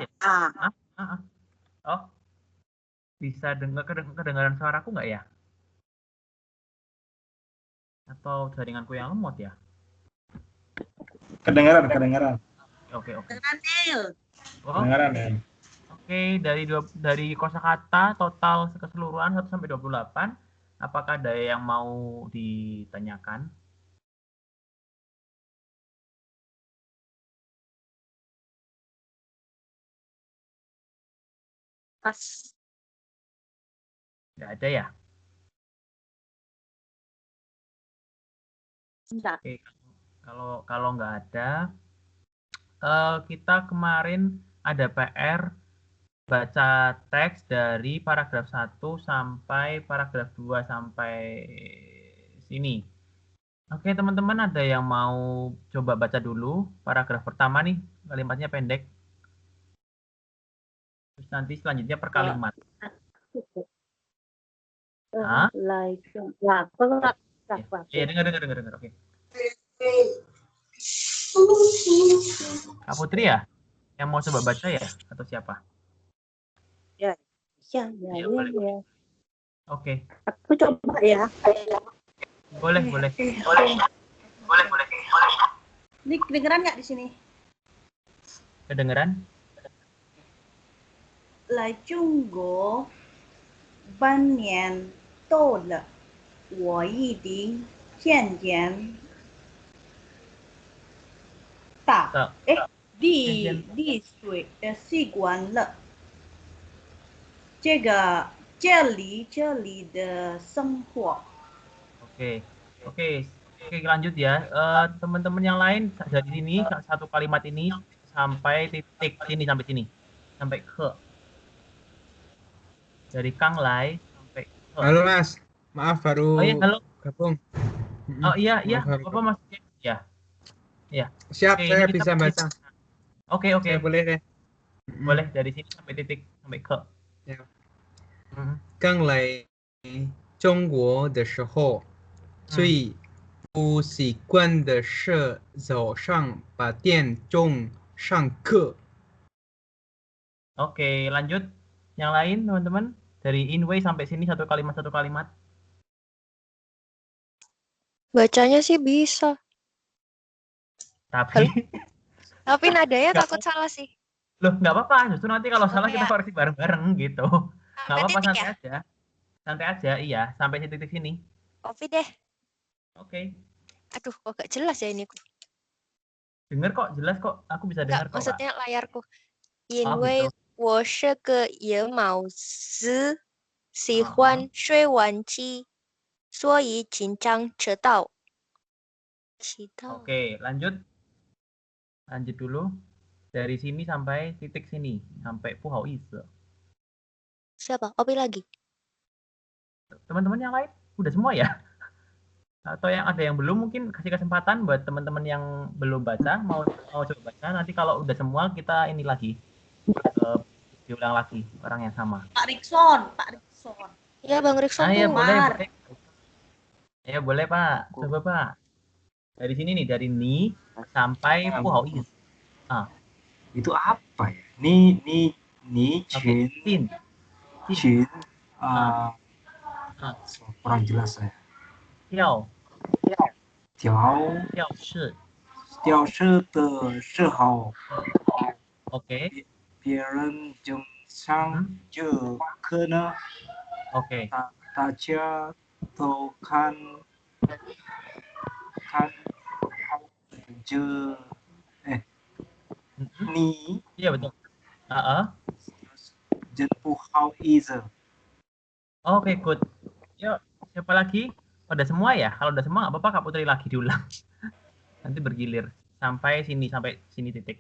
ya? Oh, bisa kedengaran suaraku nggak ya? Atau jaringanku yang lemot ya? Kedengaran. Oke. Oh, Kedengaran ya. Oke, dari kosakata total keseluruhan 1 sampai 28, apakah ada yang mau ditanyakan? Pas. Nggak ada ya? Enggak. Oke, kalau nggak ada, kita kemarin ada PR baca teks dari paragraf 1 sampai paragraf 2 sampai sini. Oke, teman-teman ada yang mau coba baca dulu paragraf pertama nih, kalimatnya pendek. Terus nanti selanjutnya per kalimat. Hah? Iya, dengar. Oke. Kak Putri ya? Yang mau coba baca ya? Atau siapa? Ya. Oke. Aku coba ya. Boleh. Ini kedengeran nggak di sini? Kedengeran? 来中国半年多了，我已经渐渐习惯了这里的生活。 Oke, lanjut ya. Teman-teman yang lain dari sini satu kalimat ini sampai titik sini sampai sini. Sampai ke. Dari Kang Lai sampai ke. Halo Mas, maaf baru Oh iya, halo. gabung. Oh iya, Maaf, apa Mas? Ya. Siap, Oke, saya ini kita bisa baca. Oke. Saya boleh deh. Boleh dari sini sampai titik sampai ke. Ya. 刚来中国的时候，最不习惯的是早上8点钟上课。 Oke, lanjut. Yang lain, teman-teman. Dari Inway sampai sini satu kalimat. Bacanya sih bisa. Tapi nadanya takut salah sih. Loh, nggak apa-apa. Justru nanti kalau salah kita ya. koreksi bareng-bareng gitu. Nggak apa-apa, santai ya? aja. Santai aja, iya. Sampai titik sini. Kopi deh. Oke. Aduh, kok gak jelas ya ini. Dengar kok, jelas kok. Aku bisa dengar kok, maksudnya Kak. layarku. 哦，因为gitu. 我是个野猫子，喜欢睡晚机，所以经常迟到。 Oke, lanjut. Lanjut dulu. Dari sini sampai titik sini. Sampai Puhao Ise. Siapa? Opi lagi. Teman-teman yang lain? Udah semua ya? Atau yang ada yang belum, mungkin kasih kesempatan buat teman-teman yang belum baca. Mau coba baca. Nanti kalau udah semua, kita ini lagi. Diulang lagi. Orang yang sama. Pak Rikson. Ya, Bang Rikson ya, tuh. boleh. Ya, boleh, Pak. Coba, Pak. Dari sini nih, dari ni sampai Puhao Ise. Itu apa ya? Ni Chin. Kurang jelas saya. Tiao shi de shi hao. Oke. 别人经常这可能 Oke. 大家都看这你 Iya, betul.真不好意思。 Oke, good. Yuk, siapa lagi? Udah semua ya? Kalau udah semua nggak apa-apa, Kak Putri lagi diulang. Nanti bergilir sampai sini titik.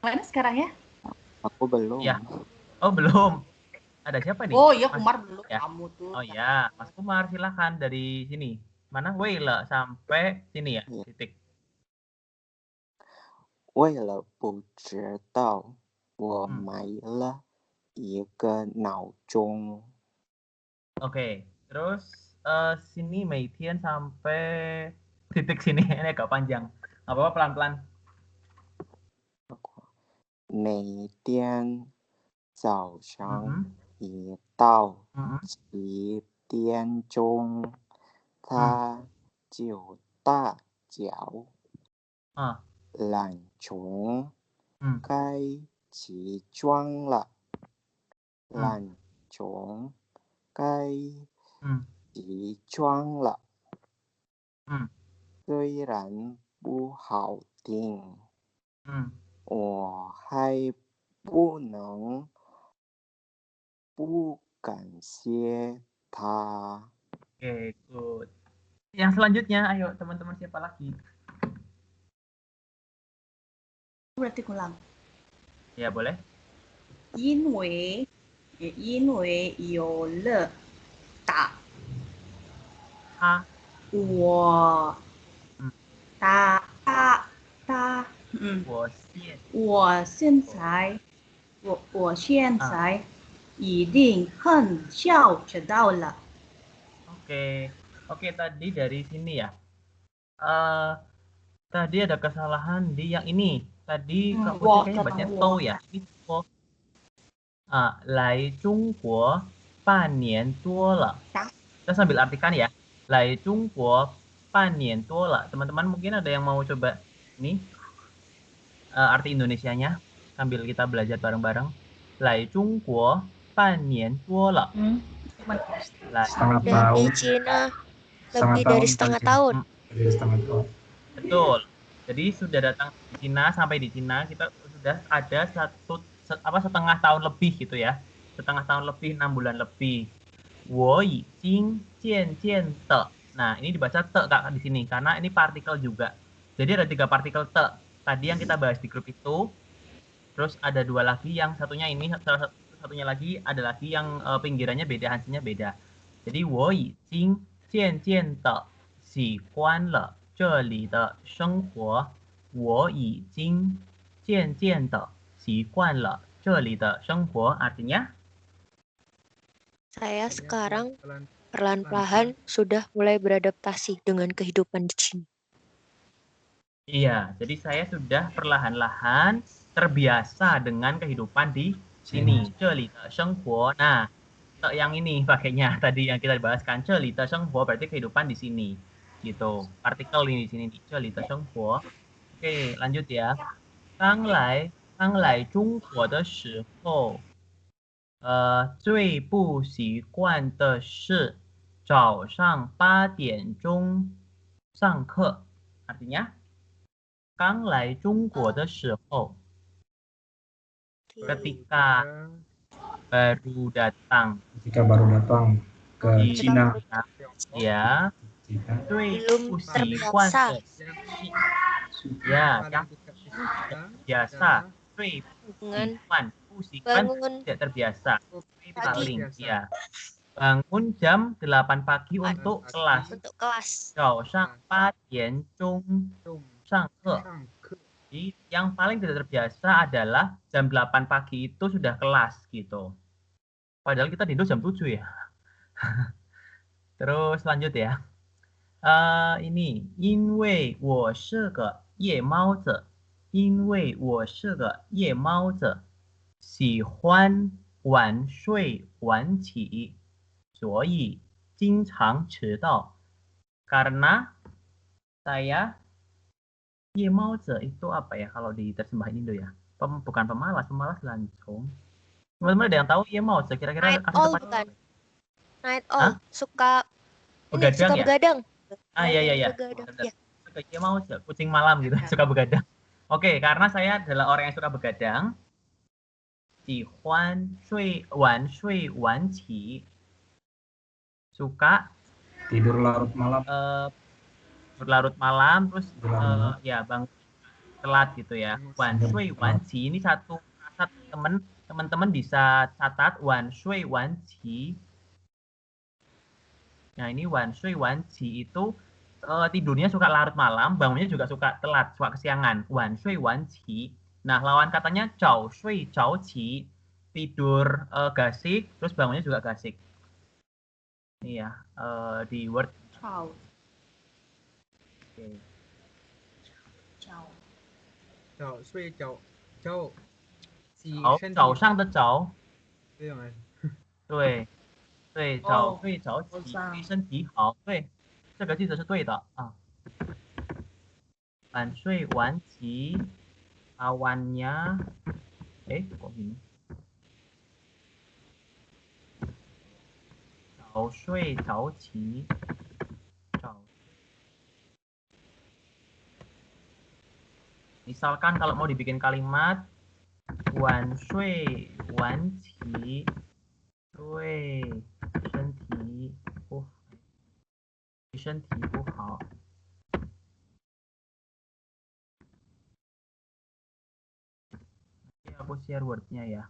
Mana sekarang ya? Aku belum. Ya. Oh, belum. Ada siapa nih? Oh iya, Kumar belum. Ya. Kamu tuh. Oh ya, Mas Kumar silahkan dari sini. Mana? Weila sampai sini ya, titik. 为了不迟到，我买了一个闹钟。 Oke, terus sini Meitian sampai titik sini. Ini agak panjang. Nggak apa-apa, pelan-pelan. 每天早上一到7点钟，他就大叫懒虫该起床了，懒虫该起床了。虽然不好听，我还不能不感谢他。Oke, good. Yang selanjutnya, ayo teman-teman siapa lagi? Berarti ulang. Ya, boleh. 因为有了打我打我现在一定很笑知道了。 Oke, tadi dari sini ya. Tadi ada kesalahan di yang ini. Tadi Kak Putri kayaknya bacanya to ya. Ini to. Lai Zhongguo 半年多了. Kita sambil artikan ya. Lai Zhongguo 半年多了. Teman-teman mungkin ada yang mau coba ini arti Indonesianya sambil kita belajar bareng-bareng. Lai Zhongguo 半年多了. Setengah tahun. Di Cina lebih dari setengah tahun. Betul. Jadi sudah datang di Cina, sampai di Cina kita sudah ada setengah tahun lebih gitu ya. Setengah tahun lebih, 6 bulan lebih. 我已经渐渐的. Nah, ini dibaca te Kak di sini karena ini partikel juga. Jadi ada 3 partikel te. Tadi yang kita bahas di grup itu. Terus ada 2 lagi, yang satunya ini, satunya lagi ada lagi yang pinggirannya beda, hansinya beda. Jadi 我已经渐渐的喜欢了这里的生活，我已经渐渐的习惯了这里的生活. Artinya? Saya sekarang perlahan-lahan sudah mulai beradaptasi dengan kehidupan di sini. Iya, jadi saya sudah perlahan-lahan terbiasa dengan kehidupan di sini. 这里的生活. Nah, yang ini pakainya tadi yang kita bahaskan. 这里的生活 berarti kehidupan di sini. Gitu. Partikel ini di sini. 这里的生活. Oke, lanjut ya. 刚来中国的时候，最不习惯的是早上8点钟上课. Artinya? 刚来中国的时候, ketika baru datang ke Cina, ya, 最不习惯的是 ya, yang biasa, 最不习惯 tidak terbiasa, paling ya. Bangun jam 8 pagi untuk kelas. 早上8点钟上课. Jadi yang paling tidak terbiasa adalah jam 8 pagi itu sudah kelas gitu. Padahal kita tidur jam 7 ya. Terus lanjut ya. Ini 因为我是个夜猫子，因为我是个夜猫子，喜欢晚睡晚起，所以经常迟到. Karena saya 夜猫子 itu apa ya kalau di terjemahan Indo ya? Bukan pemalas lancung. Teman-teman ada yang tahu 夜猫子kira-kira Night owl bukan? Night owl suka begadang ya? Begadang. Iya. Suka 夜猫子, kucing malam gitu, suka begadang. Oke, karena saya adalah orang yang suka begadang. 喜欢晚睡晚起. Suka tidur larut malam. Berlarut malam, terus ya bangun telat gitu ya. 晚睡晚起 ini satu kata teman-teman bisa catat 晚睡晚起. Nah, ini 晚睡晚起 itu tidurnya suka larut malam, bangunnya juga suka telat, suka kesiangan. 晚睡晚起. Nah, lawan katanya 早睡早起, tidur gasik, terus bangunnya juga gasik. Ini ya, di Word. Oke. 早上的早，对吗？对，对，早睡早起，早上对身体好，对，这个句子是对的啊。晚睡晚起，awannya，kok gini？早睡早起，Misalkan kalau mau dibikin kalimat晚睡晚起，对身体不好。Ini aku share wordnya ya.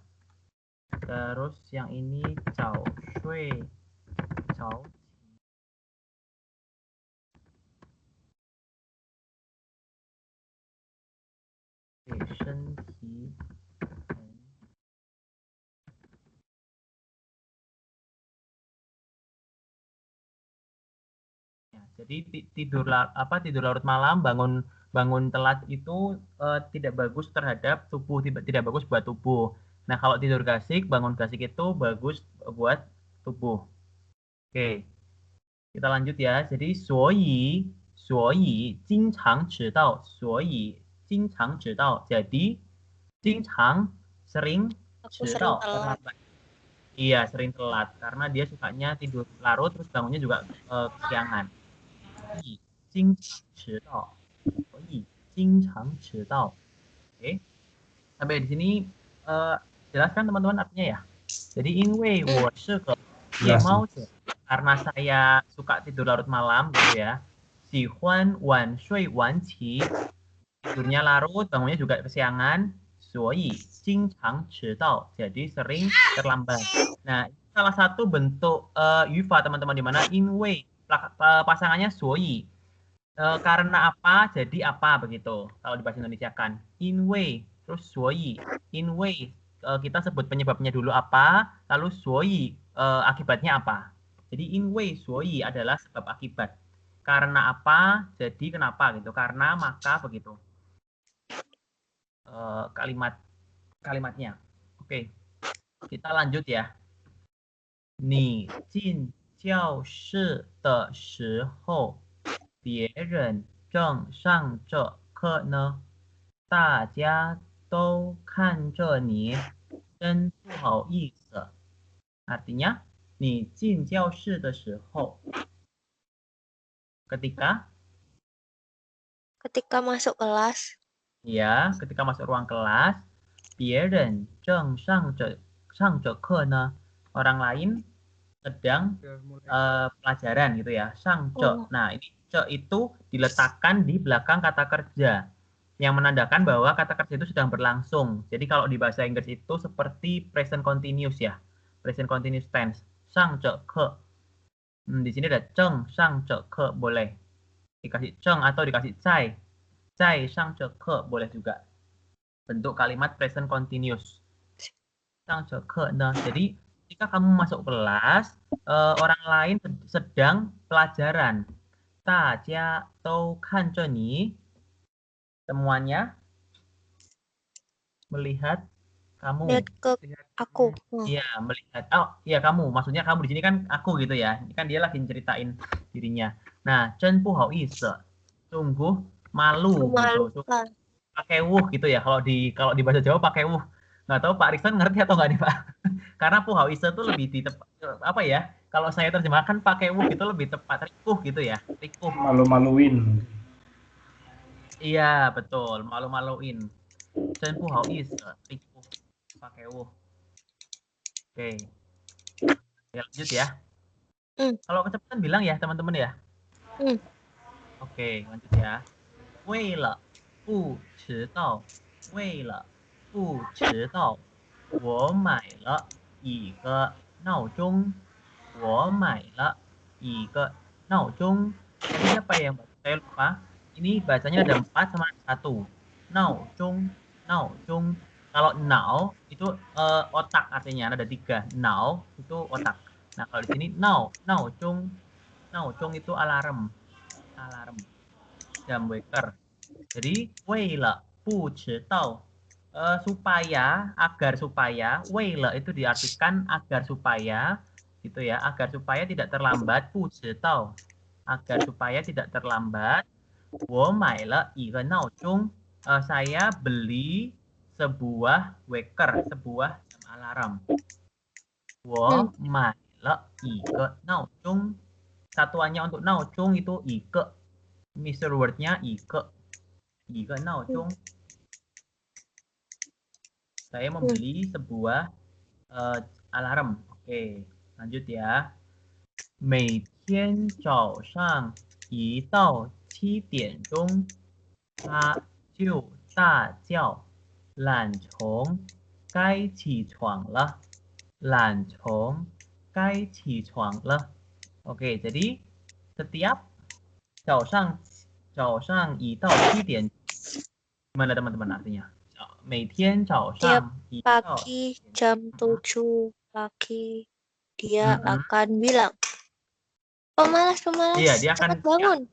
Terus yang ini 早睡早起。对身体很。Jadi tidur larut malam, bangun telat itu tidak bagus terhadap tubuh, tidak bagus buat tubuh. Nah, kalau tidur gasik, bangun gasik itu bagus buat tubuh. Oke. Kita lanjut ya. Jadi 所以经常迟到，jadi 经常 sering Aku 迟 sering 到 telat. terlambat. Iya, sering telat karena dia sukanya tidur larut terus bangunnya juga kesiangan. 经常迟到，所以经常迟到. Oke. Sampai di sini jelas kan teman-teman artinya ya? Jadi 因为我是个夜猫子 karena saya suka tidur larut malam gitu ya. 喜欢晚睡晚起 tidurnya larut, bangunnya juga kesiangan. 所以经常迟到 jadi sering terlambat. Nah, salah satu bentuk yufa teman-teman di mana 因为 pasangannya 所以 karena apa jadi apa begitu kalau di bahasa Indonesia kan. 因为 terus 所以 因为 kita sebut penyebabnya dulu apa, lalu 所以 akibatnya apa. Jadi 因为所以 adalah sebab akibat. Karena apa, jadi kenapa gitu. Karena maka begitu. Kalimatnya. Oke. Kita lanjut ya. 你进教室的时候，别人正上着课呢，大家都看着你，真不好意思。Artinya, 你进教室的时候 ketika masuk kelas. Ya, ketika masuk ruang kelas, 别人正上着课呢, orang lain sedang pelajaran gitu ya, 上着. Nah, ini 着 itu diletakkan di belakang kata kerja yang menandakan bahwa kata kerja itu sedang berlangsung. Jadi kalau di bahasa Inggris itu seperti present continuous ya, present continuous tense, 上着课. Di sini ada 正上着课 boleh dikasih 正 atau dikasih 在上着课 boleh juga. Bentuk kalimat present continuous. 上着课呢. Jadi ketika kamu masuk kelas, orang lain sedang pelajaran. 大家都看着你. Semuanya melihat kamu. Lihat ke aku. Iya, melihat. Oh, iya kamu. Maksudnya kamu di sini kan aku gitu ya. Ini kan dia lagi ceritain dirinya. Nah, 真不好意思. Sungguh malu gitu. Pakai wuh gitu ya. Kalau di bahasa Jawa pakai wuh. Nggak tahu Pak Rikson ngerti atau nggak nih Pak? Karena puhauise itu lebih apa ya? Kalau saya terjemahkan pakai wuh itu lebih tepat, rikuh gitu ya. Rikuh. Malu-maluin. Iya, betul. Malu-maluin. 真不好意思, rikuh. Pakai wuh. Oke. Ya, lanjut ya. Kalau kecepatan bilang ya teman-teman ya. Oke, lanjut ya. 为了不迟到，为了不迟到，我买了一个闹钟。我买了一个闹钟. Tadi siapa yang saya lupa? Ini bacanya ada 4 sama 1. 闹钟, 闹钟. Kalau nao itu otak artinya ada 3. Nao itu otak. Nah kalau di sini nao钟 itu alarm. Jam waker. Jadi 为了不迟到 supaya, agar supaya, weile itu diartikan agar supaya, gitu ya, agar supaya tidak terlambat, 不迟到, agar supaya tidak terlambat, 我买了一个闹钟, saya beli sebuah waker, sebuah jam alarm. 我买了一个闹钟. Satuannya untuk 闹钟 itu 一个. Mr. Word-nya 一个闹钟. Saya membeli sebuah alarm. Oke, lanjut ya. 每天早上一到7点钟，他就大叫：“懒虫，该起床了！懒虫，该起床了！” Oke, jadi setiap 早上一到7点, gimana teman-teman artinya? 每天早上一到 pagi jam 7 pagi dia akan bilang, pemalas, iya, dia cepat akan bangun.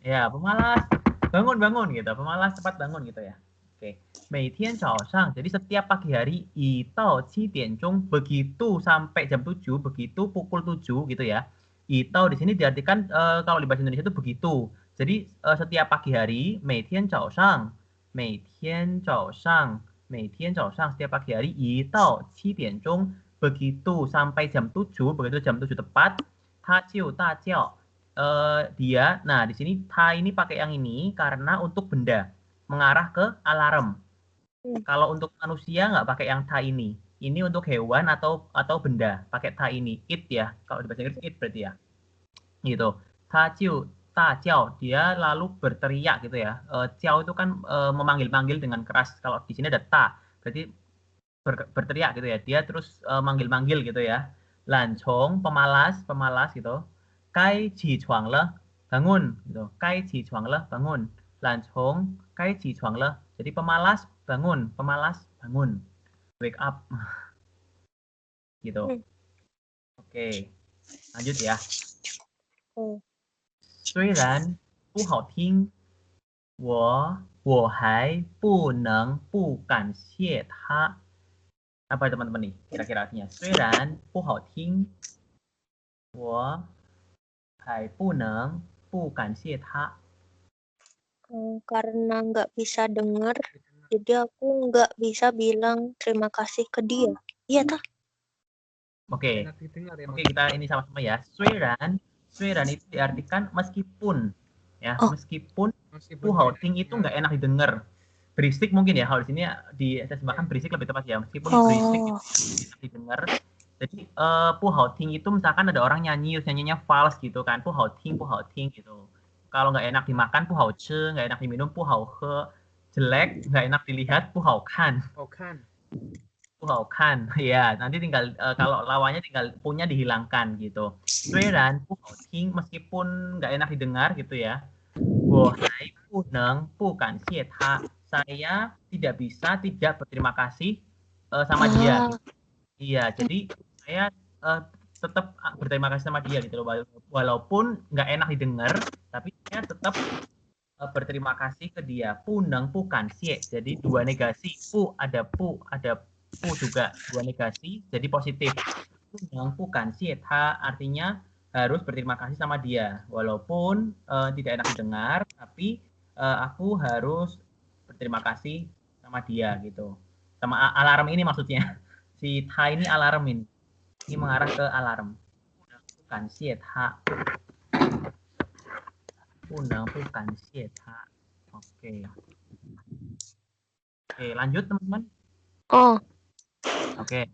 Ya, pemalas, bangun gitu. Pemalas, cepat bangun gitu ya. Oke. 每天早上, jadi setiap pagi hari 1到7点钟, begitu sampai jam 7, begitu pukul 7 gitu ya. 1到 di sini diartikan kalau di bahasa Indonesia itu begitu. Jadi setiap pagi hari 每天早上 setiap pagi hari 1到7点钟, begitu sampai jam 7, begitu jam 7 tepat, 他就大叫, dia, nah di sini ta ini pakai yang ini karena untuk benda, mengarah ke alarm. Kalau untuk manusia nggak pakai yang ta ini. Ini untuk hewan atau benda, pakai ta ini, it ya. Kalau di bahasa Inggris it berarti ya. Gitu. Ta jiu ta jiao, dia lalu berteriak gitu ya. Jiao itu kan memanggil-manggil dengan keras. Kalau di sini ada ta, berarti berteriak gitu ya. Dia terus manggil-manggil gitu ya. Lan chong, pemalas gitu. Kai qi chuang le, bangun gitu. Kai qi chuang le, bangun. Lan chong, kai qi chuang le. Jadi pemalas bangun. Wake up. Gitu. Oke. Lanjut ya. 虽然不好听，我还不能不感谢他. Apa teman-teman nih kira-kira artinya? 虽然不好听，我还不能不感谢他. Karena nggak bisa dengar, jadi aku nggak bisa bilang terima kasih ke dia. Iya tak? Oke, kita ini sama-sama ya. 虽然itu diartikan meskipun, ya, meskipun 不好听 itu nggak enak didengar. Berisik mungkin ya, kalau di sini diterjemahkan berisik lebih tepat ya, meskipun berisik itu enak didengar. Jadi 不好听 itu misalkan ada orang nyanyinya false gitu kan, 不好听 gitu. Kalau nggak enak dimakan 不好吃, nggak enak diminum 不好喝, jelek, nggak enak dilihat 不好看. 不好看, ya, nanti tinggal kalau lawannya tinggal punya dihilangkan gitu. 虽然不好听, meskipun nggak enak didengar gitu ya. 我还不能不感谢他, saya tidak bisa tidak berterima kasih sama dia. Gitu. Iya, jadi saya tetap berterima kasih sama dia gitu loh. Walaupun nggak enak didengar, tapi saya tetap berterima kasih ke dia. 不能不感谢, jadi dua negasi. 不 ada pu juga, dua negasi, jadi positif. 不能不感谢他 artinya harus berterima kasih sama dia. Walaupun tidak enak didengar, tapi aku harus berterima kasih sama dia gitu. Sama alarm ini maksudnya. Si ta ini alarmin. Ini mengarah ke alarm. Bukan xie ta. Bukan xie ta. Oke. Oke, lanjut teman-teman. Oke.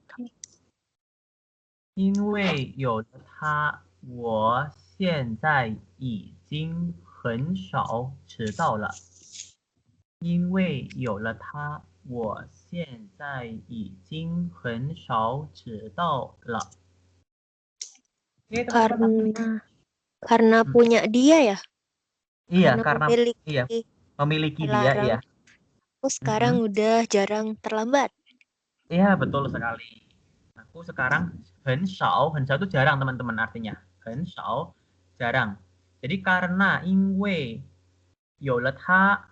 因为有了它，我现在已经很少迟到了。因为有了它，我现在已经很少迟到了。Karena punya dia ya? Iya, karena memiliki dia, iya. Aku sekarang udah jarang terlambat. Iya, betul sekali. Aku sekarang 很少 itu jarang teman-teman artinya. 很少 jarang. Jadi karena 因为有了它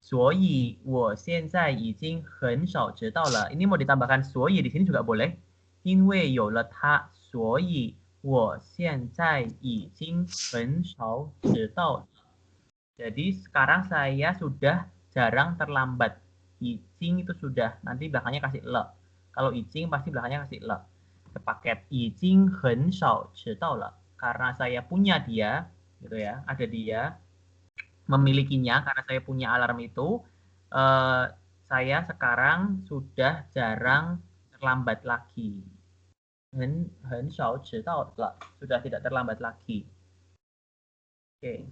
所以我现在已经很少迟到了. Ini mau ditambahkan 所以 di sini juga boleh. 因为有了它，所以我现在已经很少迟到了. Jadi sekarang saya sudah jarang terlambat. 已经 itu sudah, nanti belakangnya kasih le. Kalau 已经 pasti belakangnya kasih le. Sepaket 已经很少迟到了. Karena saya punya dia, gitu ya, ada dia, memilikinya karena saya punya alarm itu, saya sekarang sudah jarang terlambat lagi. 很少迟到了, sudah tidak terlambat lagi. Oke.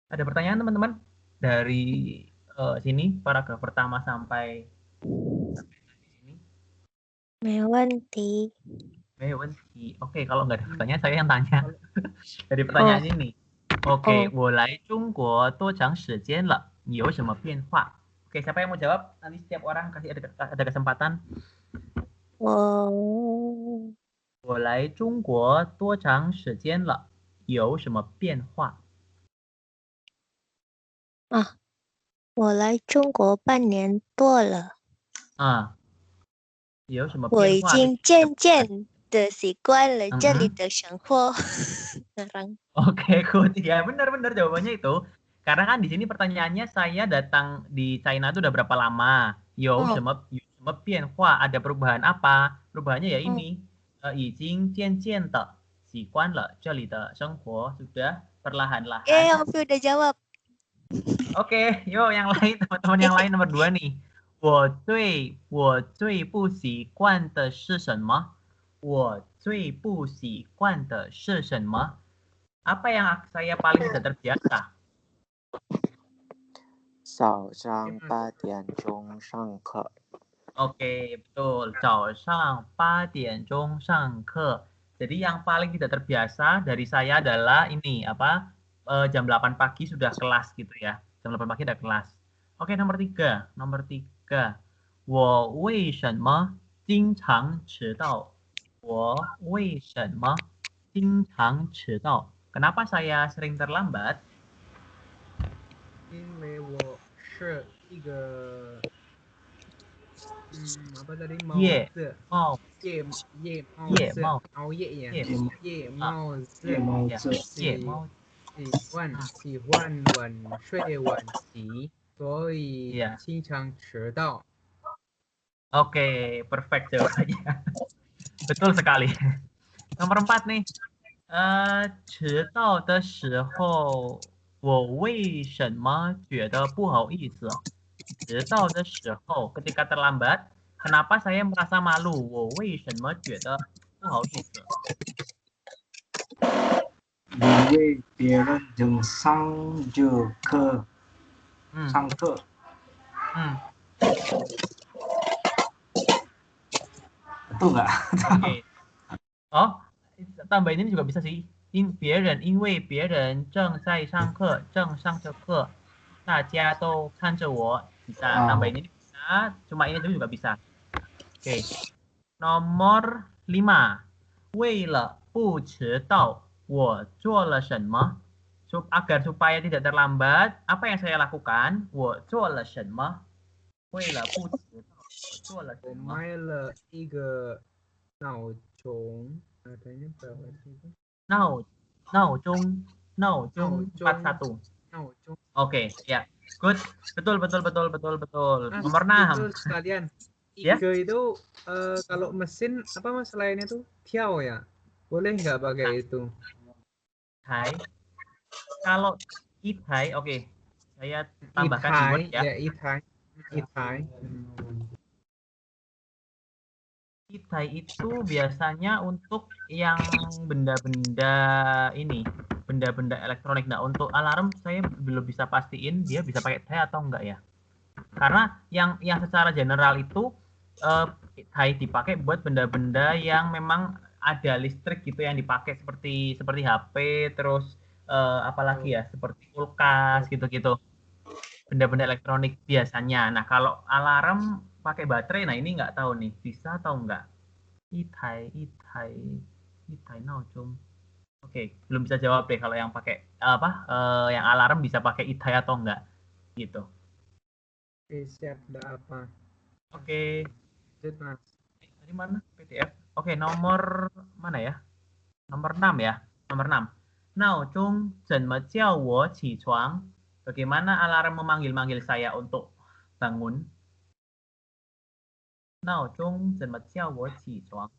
Ada pertanyaan teman-teman dari sini paragraf pertama sampai sini? 没问题. Oke, kalau nggak ada pertanyaan saya yang tanya. Dari pertanyaan ini. Oke, 我来中国多长时间了？你有什么变化？ Oke, siapa yang mau jawab? Nanti setiap orang kasih ada kesempatan. 我来中国多长时间了？有什么变化？我来中国半年多了，有什么我已变化？经渐渐的习惯了这里的生活。Oke, good. Ya, benar-benar jawabannya itu. Karena kan di sini pertanyaannya saya datang di China itu udah berapa lama? Yo, sama pianhua, ada perubahan apa? Perubahannya ya ini. 已经渐渐的习惯了这里的生活, sudah perlahan-lahan. Ovi udah jawab. Oke, yuk yang lain, teman-teman yang lain nomor 2 nih. 我最不习惯的是什么？我最不习惯的是什么？ Apa yang saya paling tidak terbiasa? 早上8点钟上课. Oke, betul. 早上8点钟上课. Jadi yang paling tidak terbiasa dari saya adalah ini apa? Jam 8 pagi sudah kelas gitu ya. Jam 8 pagi udah kelas. Oke, nomor 3. Nomor 3. 我为什么经常迟到？我为什么经常迟到？ Kenapa saya sering terlambat? 因为我是一个apa tadi mau喜欢晚睡晚起，所以经常迟到. Oke, perfect jawabannya. Betul sekali. Nomor 4 nih. 迟到的时候我为什么觉得不好意思？迟到的时候 ketika terlambat, kenapa saya merasa malu? 我为什么觉得不好意思？因为别人正上着课，上课。Betul nggak? Oke. Oh, tambahin ini juga bisa sih. 别人因为别人正在上课，正上着课，大家都看着我. Bisa tambahin ini bisa, cuma ini juga bisa. Oke. Nomor 5. 为了不迟到，我做了什么? Agar supaya tidak terlambat, apa yang saya lakukan? 我做了什么？为了不迟到，我做了什么？ 我买了一个闹钟. Adanya berapa sih itu? 闹钟 41. Oke, ya. Good. Betul. Nomor 6. Sekalian. Ige itu kalau mesin apa mas lainnya tuh Tiao ya? Boleh nggak pakai itu? Hai. Kalau Ithai, oke. Saya tambahkan keyword ya. Ya, Ithai. Ithai itu biasanya untuk yang benda-benda ini, benda-benda elektronik. Nah, untuk alarm saya belum bisa pastiin dia bisa pakai Ithai atau enggak ya. Karena yang secara general itu Ithai dipakai buat benda-benda yang memang ada listrik gitu yang dipakai seperti HP, terus apalagi ya, seperti kulkas gitu-gitu. Benda-benda elektronik biasanya. Nah, kalau alarm pakai baterai, nah ini nggak tahu nih bisa atau enggak. Ithai naojong. Oke, belum bisa jawab deh kalau yang pakai apa yang alarm bisa pakai itai atau enggak gitu. Oke, siap. Ada apa? Oke. Lanjut, Mas. Tadi mana PDF? Oke, nomor mana ya? Nomor 6 ya. Nomor 6. Nao Zhong zhenme jiao wo qi chuang? Bagaimana alarm memanggil-manggil saya untuk bangun? Nao Zhong zhenme jiao wo qi chuang?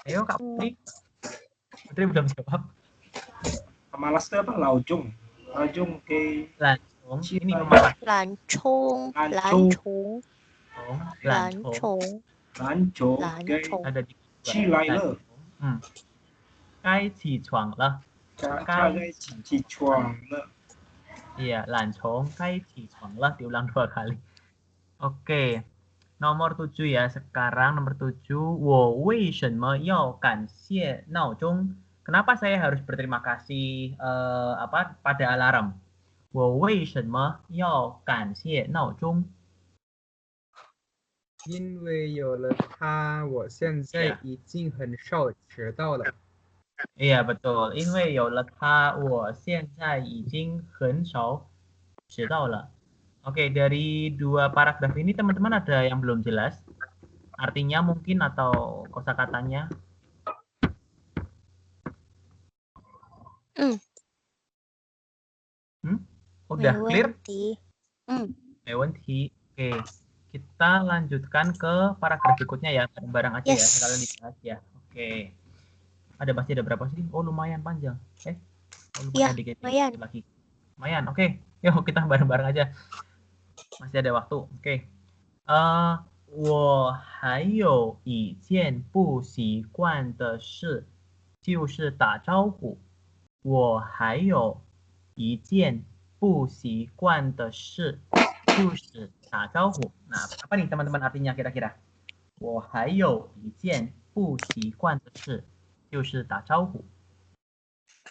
Ayo Kak Putri. Putri belum jawab. Pemalas itu apa? Laujung. Laujung ke Lancung. Ini pemalas. Lancung. Lancung. Lancung. Lancung ke Lancung. Ada di Chi lai le. Gai qi chuang le. Gai chi chuang le. Iya, lancung gai qi chuang le. Diulang 2 kali. Oke. Nomor 7 ya. Sekarang nomor 7. Wo wei shenme yao ganxie nao zhong? Kenapa saya harus berterima kasih pada alarm? 我为什么要感谢闹钟？因为有了它，我现在已经很少迟到了。 Iya betul. 因为有了它，我现在已经很少迟到了。Oke, dari 2 paragraf ini teman-teman ada yang belum jelas? Artinya mungkin atau kosakatanya? Udah clear? Mewanti. Oke, kita lanjutkan ke paragraf berikutnya ya, bareng-bareng aja ya, kalian dibahas ya. Oke. Masih ada berapa sih? Oh, lumayan panjang. Lumayan dikit lagi. Lumayan. Oke. Yuk kita bareng-bareng aja. Masih ada waktu. Oke. 我还有一件不习惯的事，就是打招呼。我还有一件不习惯的事，就是打招呼. Nah, apa nih teman-teman artinya kira-kira? 我还有一件不习惯的事，就是打招呼.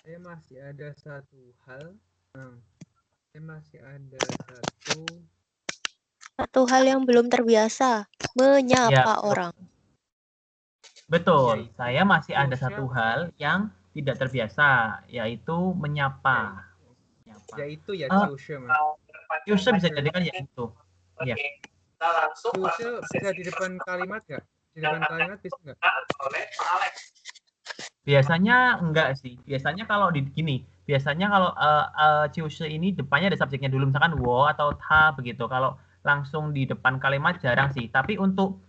Saya masih ada satu hal. Saya masih ada satu hal yang belum terbiasa, menyapa orang. Betul, saya masih ada satu hal yang tidak terbiasa, yaitu menyapa. Yaitu ya ciushe, Mas. Ciushe bisa jadikan yaitu. Ya. Ciushe bisa di depan kalimat nggak? Di depan kalimat bisa nggak? Biasanya enggak sih. Biasanya kalau biasanya kalau ciushe ini depannya ada subjeknya dulu, misalkan wo atau ta begitu. Kalau langsung di depan kalimat jarang sih. Tapi untuk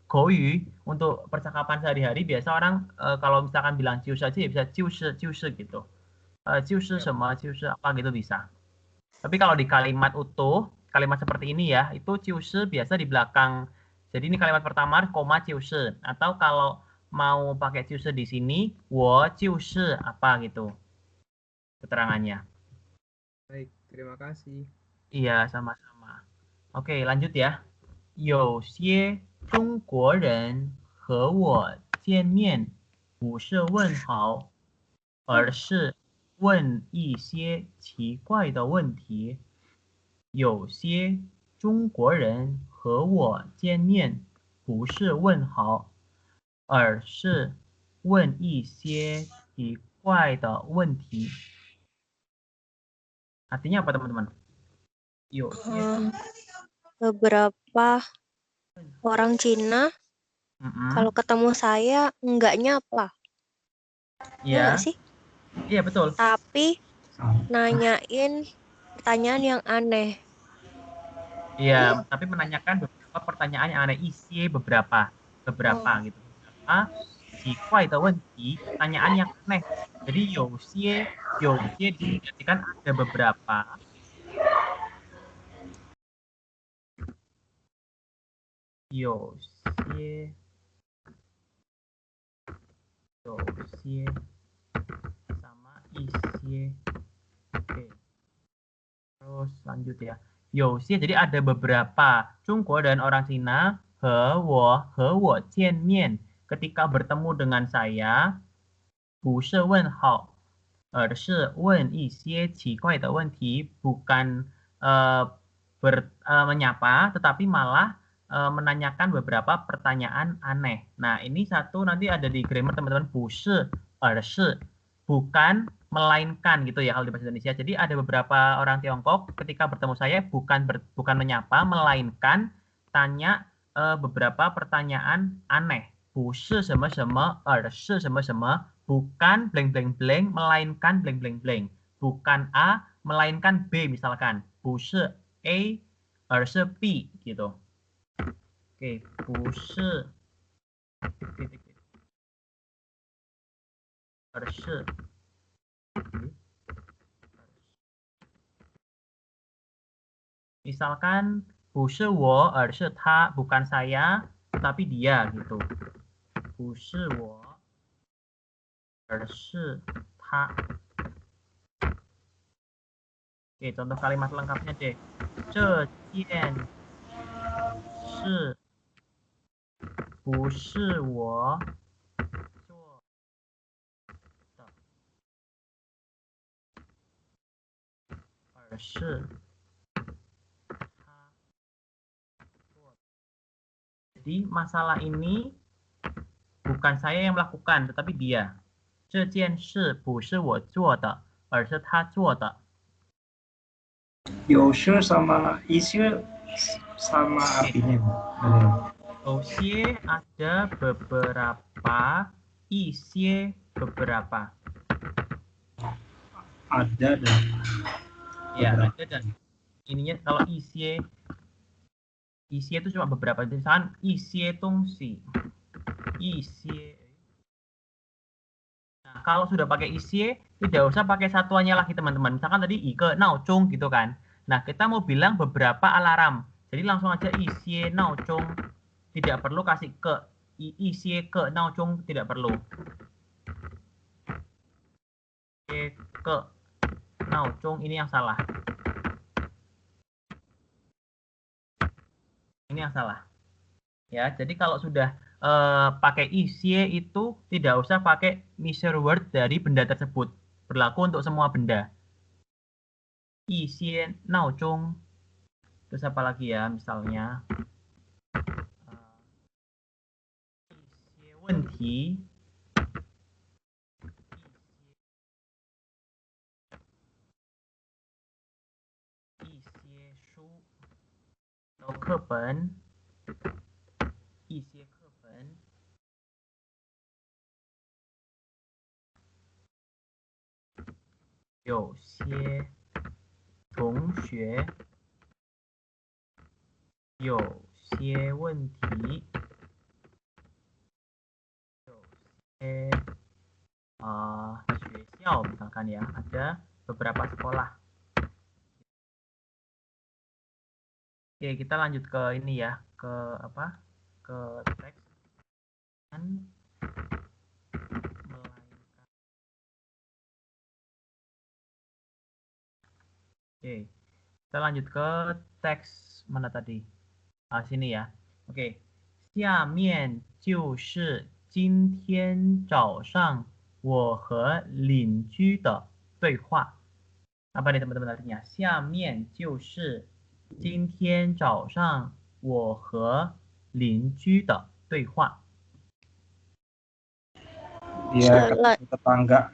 goyu, untuk percakapan sehari-hari biasa orang kalau misalkan bilang ciushe aja ya bisa ciushe gitu. Ciushe sama ciushe apa gitu bisa. Tapi kalau di kalimat utuh, kalimat seperti ini ya, itu ciushe biasa di belakang. Jadi ini kalimat pertama koma ciushe, atau kalau mau pakai ciushe di sini, wo ciushe apa gitu keterangannya. Baik, terima kasih. Iya, sama-sama. Oke, lanjut ya. 有些中国人和我见面不是问好，而是问一些奇怪的问题。有些中国人和我见面不是问好，而是问一些奇怪的问题. Artinya apa teman-teman? Beberapa orang Cina kalau ketemu saya enggak nyapa. Iya sih? Iya betul. Tapi nanyain pertanyaan yang aneh. Iya, tapi menanyakan beberapa pertanyaan yang aneh, isi beberapa gitu. Jikwai de wenti, pertanyaan yang aneh. Jadi youxie diartikan ada beberapa. Youxie sama isie. Oke. Terus lanjut ya. Youxie jadi ada beberapa. Jungguo dan orang Cina he wo jian mian. Ketika bertemu dengan saya, 不是问好，而是问一些奇怪的问题，bukan menyapa, tetapi malah menanyakan beberapa pertanyaan aneh. Nah, ini satu nanti ada di grammar teman-teman, 不是而是 bukan melainkan gitu ya kalau di bahasa Indonesia. Jadi ada beberapa orang Tiongkok ketika bertemu saya bukan menyapa, melainkan tanya beberapa pertanyaan aneh. 不是什么什么而是什么什么 bukan blank blank blank melainkan blank blank blank. Bukan A melainkan B misalkan. 不是 A 而是 B gitu. Oke, 不是而是 misalkan 不是我而是他 bukan saya tapi dia gitu. 不是我而是他. Oke, contoh kalimat lengkapnya deh. 这件事不是我做的，而是他做的. Jadi masalah ini bukan saya yang melakukan, tetapi dia. 这件事不是我做的，而是他做的。有些 sama 一些 sama artinya. Osie ada beberapa, isie beberapa. Ada dan Ya, beberapa. ada dan ininya kalau isie itu cuma beberapa. Misalkan isie tungsi. Isie. Nah, kalau sudah pakai isie, tidak usah pakai satuannya lagi teman-teman. Misalkan tadi ike naocong gitu kan. Nah, kita mau bilang beberapa alarm. Jadi langsung aja isie naocong. Tidak perlu kasih ke. Isie ke naocong tidak perlu. Isie ke naocong ini yang salah. Ini yang salah. Ya, jadi kalau sudah pakai isie itu tidak usah pakai measure word dari benda tersebut. Berlaku untuk semua benda. Isie naocong. Terus apa lagi ya? Misalnya isie wenti. Isie shu. Atau kepen. Isie kepen. Yo xie 同学有些问题，有些学校 misalkan ya, ada beberapa sekolah. Oke, kita lanjut ke ini ya, ke apa? Ke teks dan melainkan. Oke, kita lanjut ke teks mana tadi? Sini ya. Oke. 下面就是今天早上我和邻居的对话. Apa nih teman-teman artinya? 下面就是今天早上我和邻居的对话. Dia tetangga.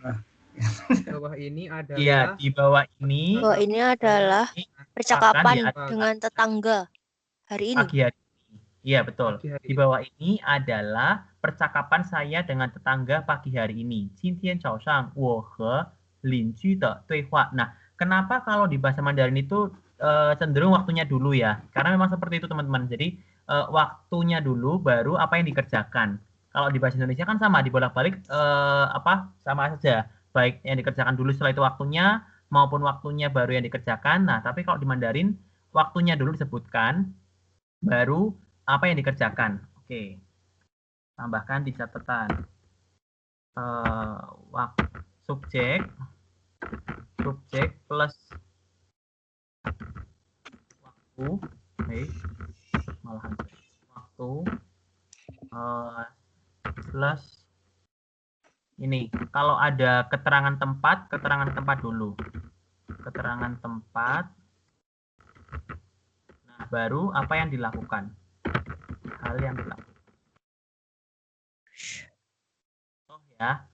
Di bawah ini adalah. Iya, di bawah ini. Bahwa ini adalah percakapan dengan tetangga hari ini. Pagi hari ini. Iya, betul. Di bawah ini adalah percakapan saya dengan tetangga pagi hari ini. 今天早上我和邻居的对话. Nah, kenapa kalau di bahasa Mandarin itu cenderung waktunya dulu ya? Karena memang seperti itu teman-teman. Jadi waktunya dulu baru apa yang dikerjakan. Kalau di bahasa Indonesia kan sama, dibolak-balik sama saja. Baik yang dikerjakan dulu setelah itu waktunya maupun waktunya baru yang dikerjakan. Nah, tapi kalau di Mandarin waktunya dulu disebutkan baru apa yang dikerjakan. Oke. Tambahkan di catatan. Subjek plus waktu. Malahan waktu plus ini. Kalau ada keterangan tempat dulu. Keterangan tempat baru apa yang dilakukan. Hal yang dilakukan. Oh ya.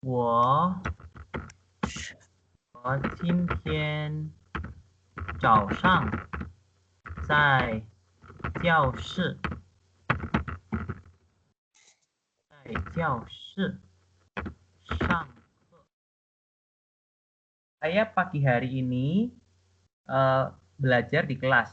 我今天早上在教室上课. Saya pagi hari ini belajar di kelas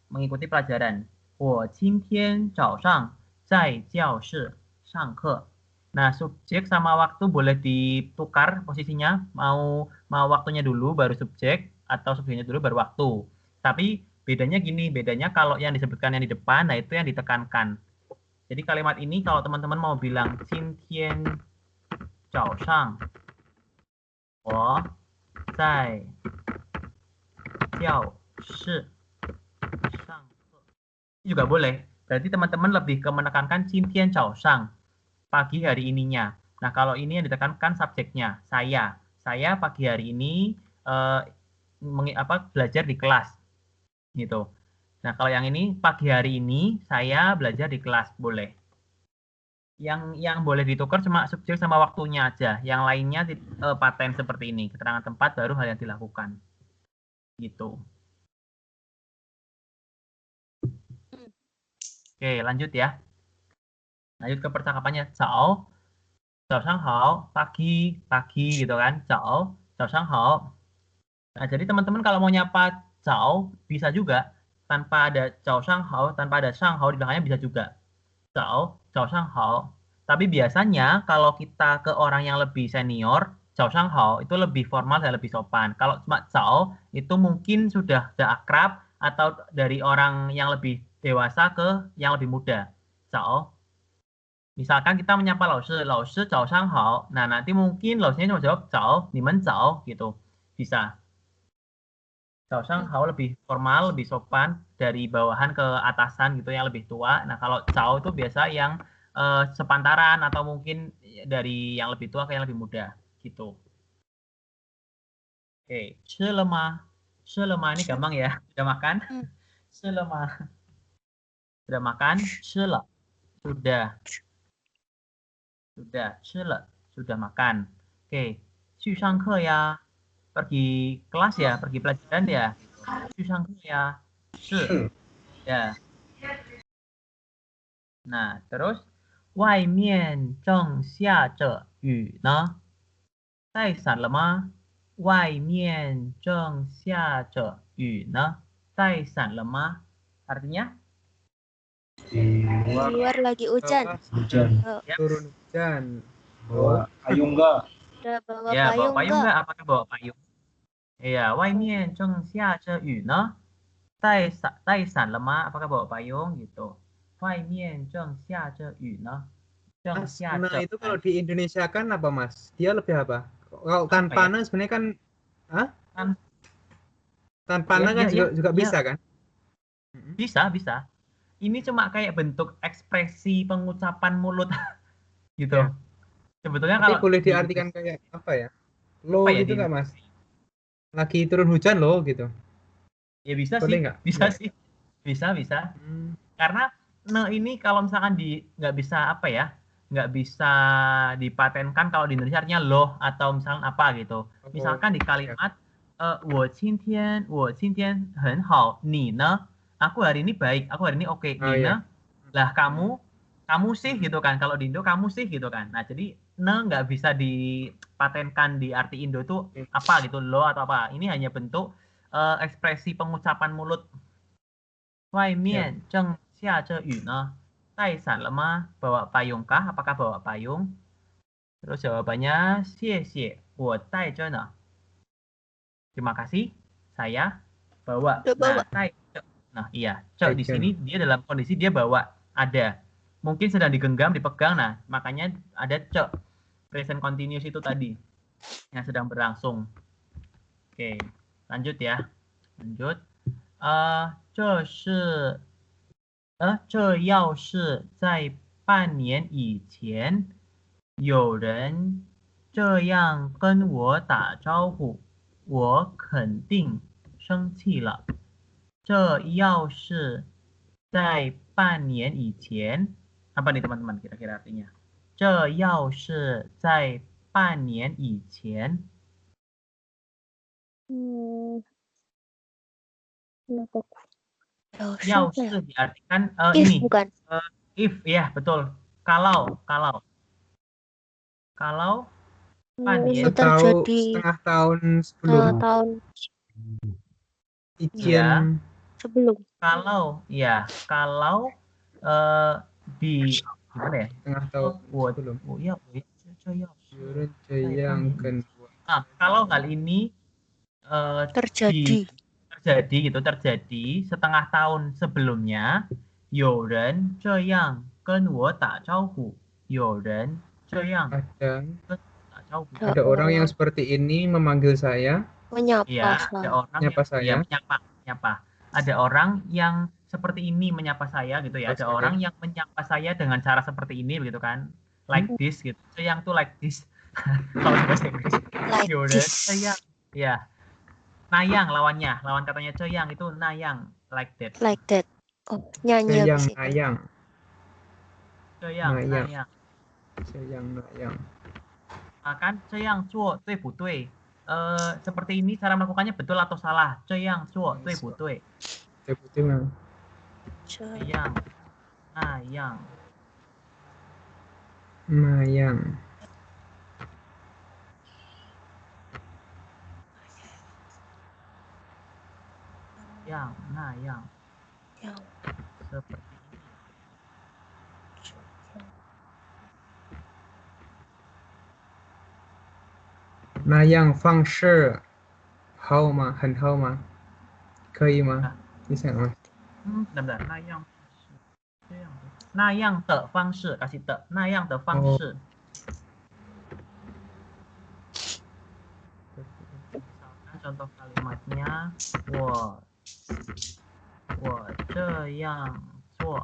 mengikuti pelajaran. 我今天早上在教室上课. Nah, subjek sama waktu boleh ditukar posisinya. Mau waktunya dulu baru subjek atau subjeknya dulu baru waktu. Tapi bedanya gini, bedanya kalau yang disebutkan yang di depan, nah itu yang ditekankan. Jadi kalimat ini kalau teman-teman mau bilang 今天早上我在教室上课. Ini juga boleh. Berarti teman-teman lebih ke menekankan 今天早上. Pagi hari ininya. Nah, kalau ini yang ditekankan subjeknya, saya pagi hari ini belajar di kelas, gitu. Nah, kalau yang ini pagi hari ini saya belajar di kelas, boleh. Yang boleh ditukar cuma subjek sama waktunya aja. Yang lainnya paten seperti ini, keterangan tempat baru hal yang dilakukan, gitu. Oke, lanjut ya. Lanjut ke percakapannya. 早上好, pagi gitu kan. 早上好. Nah, jadi teman-teman kalau mau nyapa 早 bisa juga tanpa ada 早上好, tanpa ada 上好di belakangnya bisa juga. 早上好. Tapi biasanya kalau kita ke orang yang lebih senior, 早上好 itu lebih formal dan lebih sopan. Kalau cuma 早 itu mungkin sudah akrab atau dari orang yang lebih dewasa ke yang lebih muda. 早. Misalkan kita menyapa laoshi 早上好. Nah, nanti mungkin laoshinya cuma jawab 早, 你们早 gitu. Bisa. 早上好 lebih formal, lebih sopan dari bawahan ke atasan gitu yang lebih tua. Nah, kalau 早 itu biasa yang sepantaran atau mungkin dari yang lebih tua ke yang lebih muda gitu. Oke, 吃了吗? 吃了吗 ini gampang ya. Sudah makan? 吃了吗? Sudah makan? 吃了. Sudah. 吃了, sudah makan. Oke, 去上课呀, pergi kelas ya, pergi pelajaran ya. 去上课呀, 是, ya. Nah, terus 外面正下着雨呢. 带伞了吗? 外面正下着雨呢. 带伞了吗? Artinya? Di luar lagi hujan. hujan. Turun hujan. Bawa payung enggak? Udah bawa Ya, bawa payung payung nggak? nggak? Apakah bawa payung? Iya, 外面正下着雨呢. 带伞了吗? Apakah bawa payung gitu. 外面正下着雨呢. 正下 Nah, 着. itu kalau di Indonesia kan apa, Mas? Dia lebih apa? Kalau Apa tanpa ya? sebenarnya kan tanpa Ya, kan ya, juga ya. bisa kan? Bisa. Ini cuma kayak bentuk ekspresi pengucapan mulut gitu. Ya. Sebetulnya Tapi kalau boleh diartikan kayak apa ya? Lo apa ya, gitu nggak, Mas? Lagi turun hujan lo gitu. Ya bisa Boleh sih, nggak? bisa Ya. sih. Bisa. Karena ini kalau misalkan nggak bisa apa ya, nggak bisa dipatenkan kalau di Indonesia artinya loh atau misalkan apa gitu. Misalkan di kalimat 我今天很好，你呢? Aku hari ini baik, aku hari ini oke. Oh, Ni ya. ne? Lah kamu sih gitu kan. Kalau di Indo kamu sih gitu kan. Nah, jadi ne nggak bisa dipatenkan di arti Indo itu apa gitu, lo atau apa. Ini hanya bentuk ekspresi pengucapan mulut. 外面正下着雨呢. 带伞了吗? Bawa payung kah? Apakah bawa payung? Terus jawabannya 谢谢我带着呢. Terima kasih, saya bawa. Udah bawa. Nah, iya. Cok di sini dia dalam kondisi dia bawa. Ada. Mungkin sedang digenggam, dipegang. Nah, makanya ada cok. Present continuous itu tadi. Yang sedang berlangsung. Oke, lanjut ya. Lanjut. 这要是在半年以前有人这样跟我打招呼，我肯定生气了。这要是在半年以前 apa nih teman-teman kira-kira artinya? 这要是在半年以前 要是 diartikan If ini bukan. if ya betul kalau Ini Pan terjadi setengah tahun sebelum tahun izin sebelum. kalau di gimana ya? setengah tahun sebelum. Ya, yang kedua. Kalau hal ini terjadi setengah tahun sebelumnya, 有人这样跟我打招呼，有人这样 ada orang yang seperti ini memanggil saya. Menyapa ya, saya. ada orang Menyapa yang saya. menyapa. Ada orang yang seperti ini menyapa saya gitu ya. Ada orang yang menyapa saya dengan cara seperti ini begitu kan. Like this gitu. Yang tuh like this. Kalau bahasa Inggris. Like this. Ya. Nayang lawannya. Lawan katanya coyang itu nayang. Like that. Like that. Oh, nyanyi habis itu. Nayang. Coyang, nayang. Coyang, nayang. Kan coyang cuo, tui bu tui. Seperti ini cara melakukannya betul atau salah? Coyang cuo, tui bu tui. Tui bu tui mah. Coyang, nayang. Nayang. Yang, nayang. Yang. Seperti Nayang 方式好吗？很好吗？可以吗？你想吗？ bentar. Nayang de 方式 kasih de. Nayang de 方式. Misalkan contoh kalimatnya 我这样做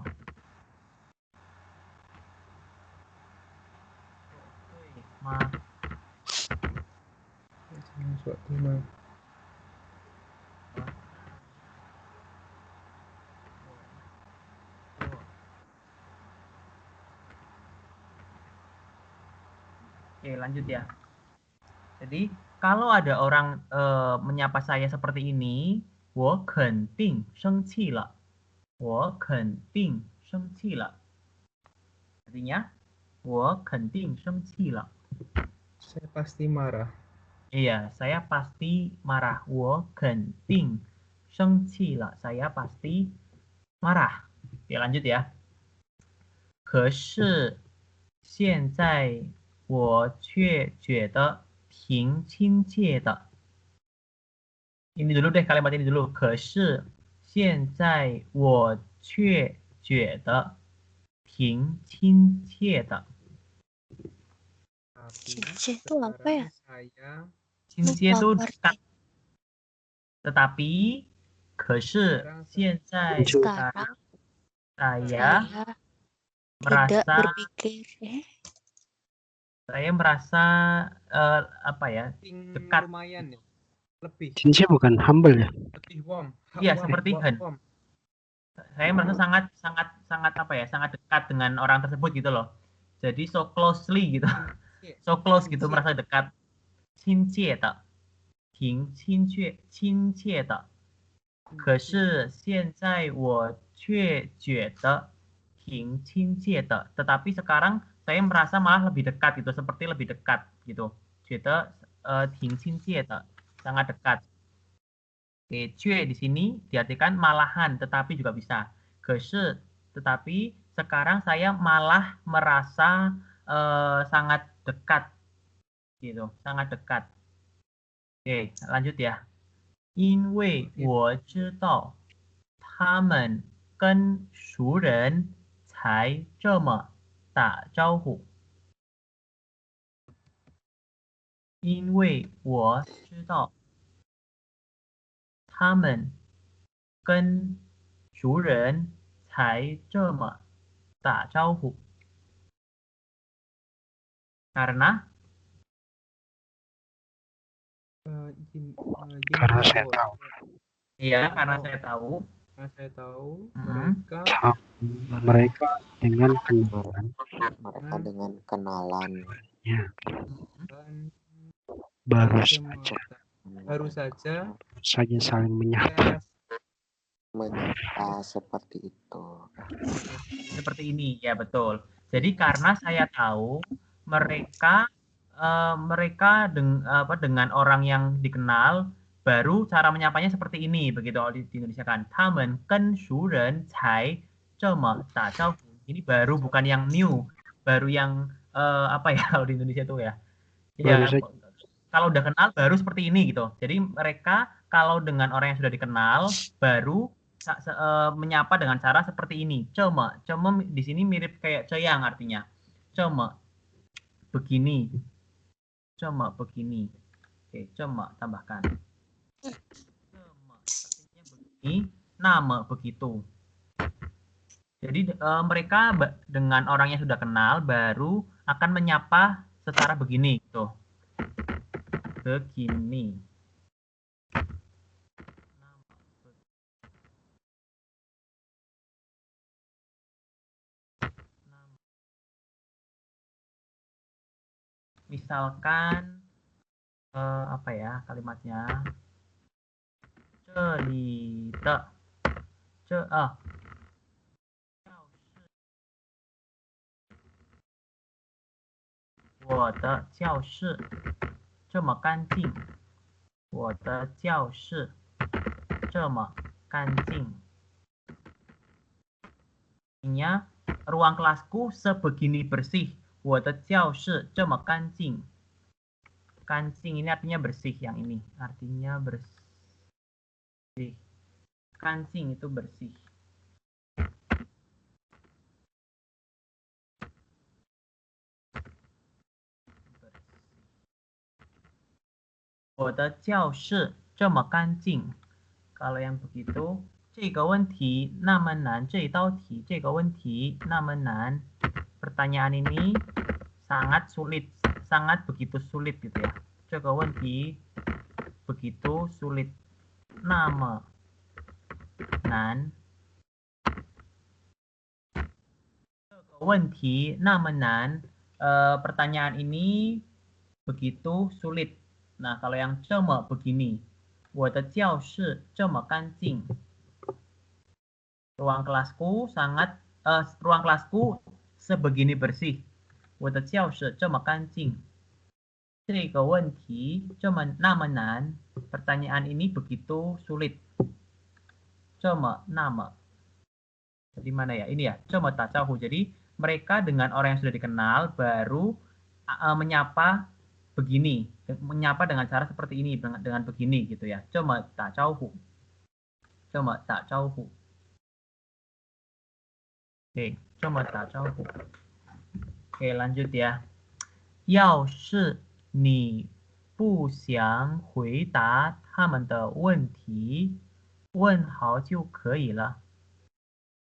对吗？ Oke, lanjut ya. Jadi, kalau ada orang menyapa saya seperti ini, 我肯定生气了. 我肯定生气了. Artinya, 我肯定生气了. Saya pasti marah. Iya, saya pasti marah. 我肯定生气了. Saya pasti marah. Oke, lanjut ya. 可是现在我却觉得挺亲切的. Ini dulu deh kalimat ini dulu. 可是现在我却觉得挺亲切的. 亲切itu apa ya? Cincie itu dekat. Tetapi 可是现在 Sekarang saya tidak merasa berpikir saya merasa apa ya, dekat. Lumayan ya. Lebih. Cincie bukan humble ya? Lebih warm. Iya, seperti hen. Saya merasa sangat apa ya, sangat dekat dengan orang tersebut gitu loh. Jadi so closely gitu. So close gitu, merasa dekat. 亲切的. 挺亲切的. 可是现在我却觉得挺亲切的. Tetapi sekarang saya merasa malah lebih dekat gitu, seperti lebih dekat gitu. 觉得挺亲切的, sangat dekat. Oke, 却 di sini diartikan malahan, tetapi juga bisa. 可是 tetapi sekarang saya malah merasa sangat dekat gitu, sangat dekat. Oke, lanjut ya. 因为我知道他们跟熟人才这么打招呼。因为我知道他们跟熟人才这么打招呼。Karena Karena saya tahu. Iya, karena saya tahu. Karena saya tahu mereka dengan kenalan. Mereka dengan kenalan. Ya. Baru saja saling menyapa. Menyapa seperti itu. Seperti ini, ya betul. Jadi karena saya tahu mereka dengan orang yang dikenal, baru cara menyapanya seperti ini, begitu di Indonesia kan. 他们跟熟人才这么打招呼. Ini baru, bukan yang new, baru yang apa ya kalau di Indonesia itu ya. Ya, kalau udah kenal baru seperti ini gitu. Jadi mereka kalau dengan orang yang sudah dikenal baru menyapa dengan cara seperti ini. Cema di sini mirip kayak ceyang artinya. Cema begini. Cema begini. Oke, cema tambahkan. Cema artinya begini, nama begitu. Jadi mereka dengan orang yang sudah kenal baru akan menyapa secara begini gitu. Begini. Misalkan apa ya kalimatnya? 这里的我的教室这么干净，我的教室这么干净。Artinya, ruang kelasku sebegini bersih. 我的教室这么干净。干净 ini artinya bersih, yang ini artinya bersih. 干净 itu bersih. Kalau yang begitu, 这个问题那么难，这一道题这个问题那么难. Pertanyaan ini sangat sulit, sangat begitu sulit gitu ya. 这个问题 begitu sulit. 那么难. 这个问题那么难. Pertanyaan ini begitu sulit. Nah, kalau yang 这么 begini. 我的教室这么干净. Ruang kelasku sebegini bersih. 我的教室这么干净. 这个问题那么难. Pertanyaan ini begitu sulit. 这么那么. Jadi mana ya? Ini ya. 这么打招呼. Jadi mereka dengan orang yang sudah dikenal baru menyapa begini, menyapa dengan cara seperti ini, dengan begini gitu ya. 这么打招呼. 这么打招呼. Oke, 这么打招呼. Oke, lanjut ya. 要是你不想回答他们的问题，问好就可以了。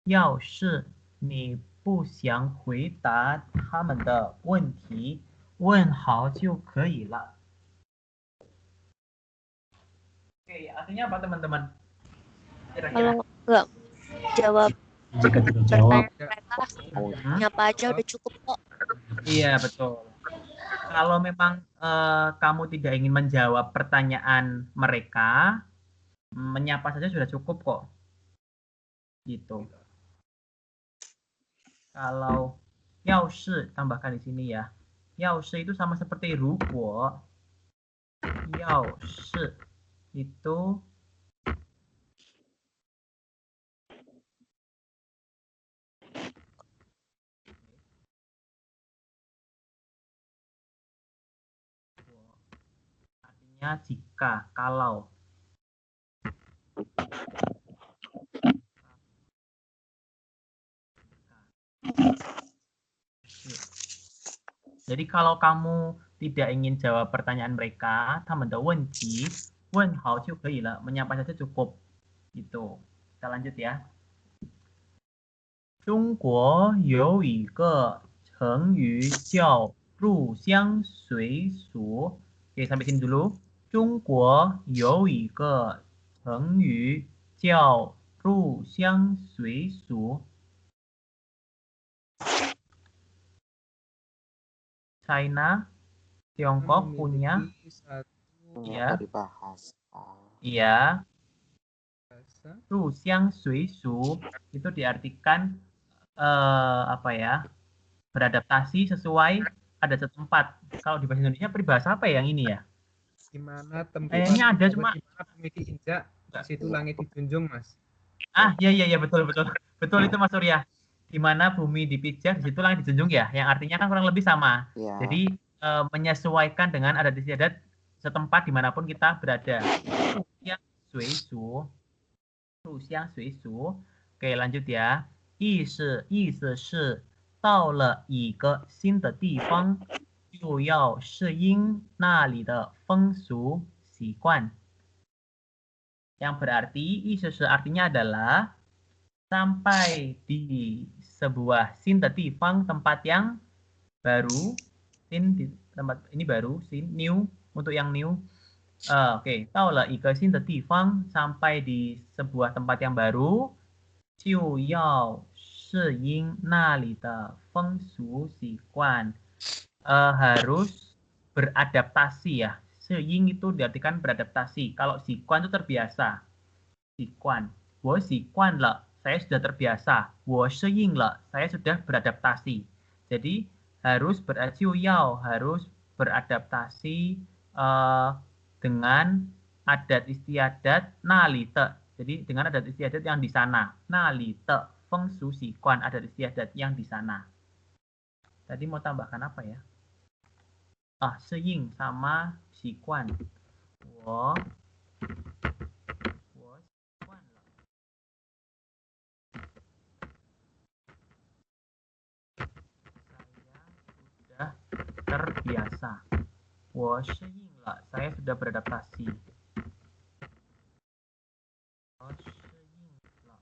要是你不想回答他们的问题，问好就可以了。Oke, artinya apa teman-teman? Kalau nggak jawab Jika tidak jawab, nyapa aja udah cukup kok. Iya, betul. Kalau memang kamu tidak ingin menjawab pertanyaan mereka, menyapa saja sudah cukup kok. Gitu. Kalau 要是 tambahkan di sini ya. 要是 itu sama seperti 如果. 要是 itu artinya jika, kalau. Jadi kalau kamu tidak ingin jawab pertanyaan mereka, 他们的问题问好就可以了, menyapa saja cukup. Gitu. Kita lanjut ya. 中国有一个成语叫入乡随俗. Oke, sampai sini dulu. 中国有一个成语叫入乡随俗。China, Tiongkok punya memiliki satu ya, peribahasa. iya, bahasa. 入乡随俗 itu diartikan apa ya? Beradaptasi sesuai adat setempat. Kalau di bahasa Indonesia peribahasa apa yang ini ya? Di mana tempat Kayaknya ada cuma di mana bumi diinjak, di situ langit dijunjung, Mas. iya betul itu Mas Surya. Di mana bumi dipijak di situ langit dijunjung ya. Yang artinya kan kurang lebih sama. Ya. Jadi menyesuaikan dengan adat istiadat setempat dimanapun kita berada. Yang suisu. Oke, lanjut ya. 意思是到了一个新的地方就要适应那里的风俗习惯. Yang berarti 意思是 artinya adalah sampai di sebuah sin tifang, tempat yang baru. Sin di tempat ini baru, sin new untuk yang new. Oke, tahulah ike sin tifang, sampai di sebuah tempat yang baru. 就要适应那里的风俗习惯. Harus beradaptasi ya. 适应 itu diartikan beradaptasi. Kalau sikuan itu terbiasa. Sikuan. 我习惯了, saya sudah terbiasa. 我适应了, saya sudah beradaptasi. Jadi harus harus beradaptasi dengan adat istiadat nalite. Jadi dengan adat istiadat yang di sana. Nalite feng shu sikuan, adat istiadat yang di sana. Tadi mau tambahkan apa ya? 适应 sama 习惯. 我习惯了. Saya sudah terbiasa. 我适应了, saya sudah beradaptasi. 我适应了.